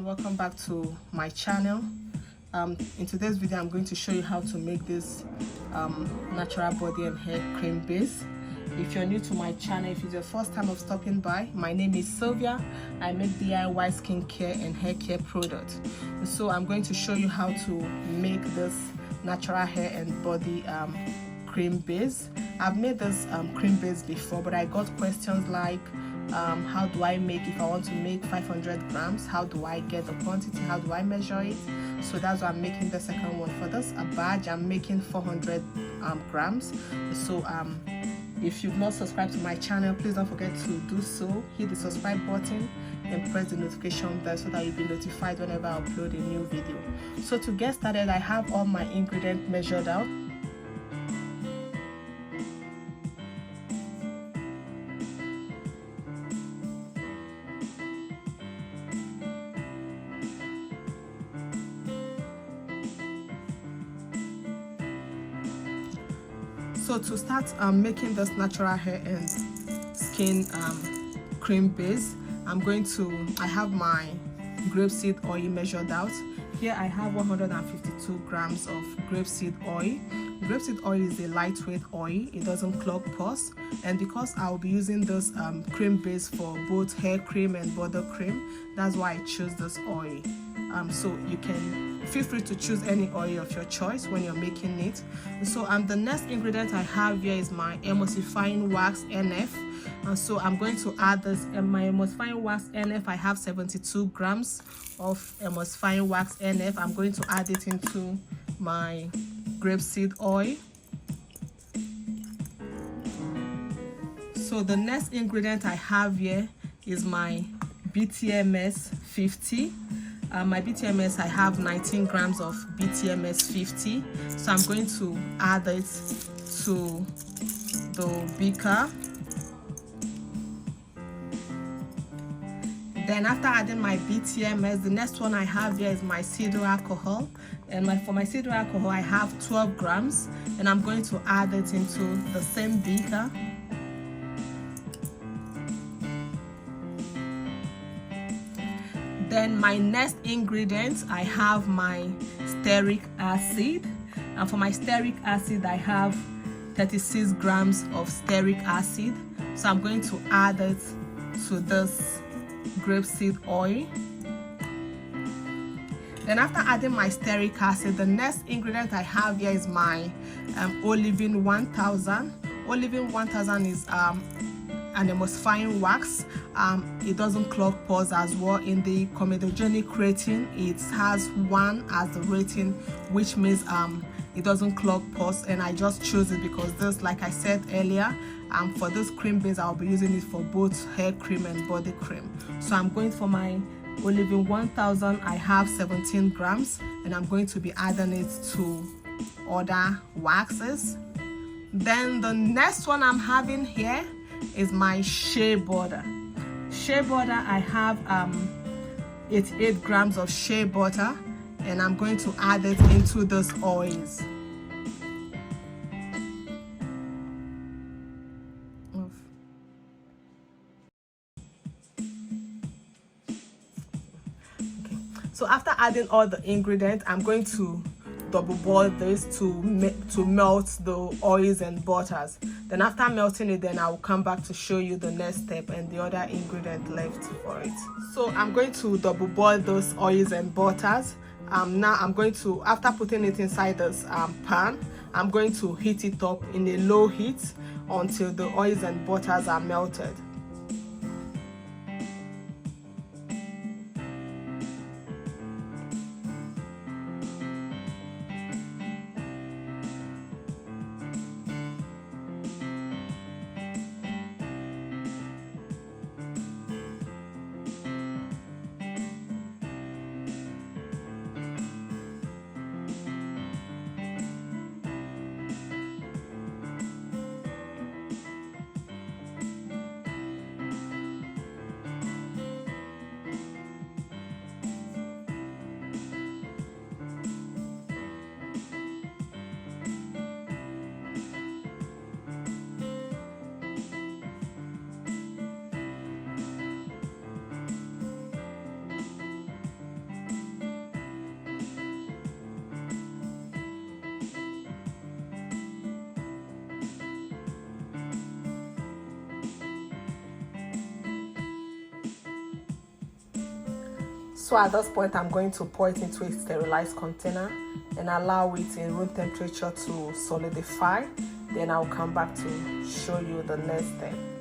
welcome back to my channel. In today's video I'm going to show you how to make this natural body and hair cream base. If you're new to my channel, if it's your first time of stopping by, my name is Sylvia. I make DIY skincare and hair care products, so I'm going to show you how to make this natural hair and body cream base. I've made this cream base before, but I got questions like how do I make, if I want to make 500 grams, how do I get the quantity, how do I measure it? So that's why I'm making the second one. For this batch I'm making 400 grams. So if you've not subscribed to my channel, please don't forget to do so. Hit the subscribe button and press the notification bell so that you'll be notified whenever I upload a new video. So to get started, I have all my ingredients measured out. So to start making this natural hair and skin cream base, I have my grapeseed oil measured out. Here I have 152 grams of grapeseed oil. Grapeseed oil is a lightweight oil, it doesn't clog pores, and because I'll be using this cream base for both hair cream and body cream, that's why I chose this oil. So you can feel free to choose any oil of your choice when you're making it. So the next ingredient I have here is my emulsifying wax NF. So I'm going to add this my emulsifying wax NF. I have 72 grams of emulsifying wax NF. I'm going to add it into my grapeseed oil. So the next ingredient I have here is my BTMS 50. My BTMS, I have 19 grams of BTMS 50. So I'm going to add it to the beaker. Then after adding my BTMS, the next one I have here is my cereal alcohol. And for my cereal alcohol, I have 12 grams. And I'm going to add it into the same beaker. Then my next ingredient, I have my stearic acid. And for my stearic acid, I have 36 grams of stearic acid. So I'm going to add it to this grapeseed oil. Then after adding my stearic acid, the next ingredient I have here is my Olivine 1000. Olivine 1000 is an emulsifying wax. It doesn't clog pores as well. In the comedogenic rating, it has 1 as the rating, which means it doesn't clog pores, and I just chose it because this, like I said earlier, for this cream base I'll be using it for both hair cream and body cream. So I'm going for my Olivine 1000. I have 17 grams, and I'm going to be adding it to other waxes. Then the next one I'm having here is my shea butter. Shea butter, I have 88 grams of shea butter, and I'm going to add it into those oils. Okay. So after adding all the ingredients, I'm going to double boil this to melt the oils and butters. Then after melting it, then I will come back to show you the next step and the other ingredient left for it. So I'm going to double boil those oils and butters. Now I'm going to, after putting it inside this pan, I'm going to heat it up in a low heat until the oils and butters are melted. So at this point, I'm going to pour it into a sterilized container and allow it in room temperature to solidify. Then I'll come back to show you the next step.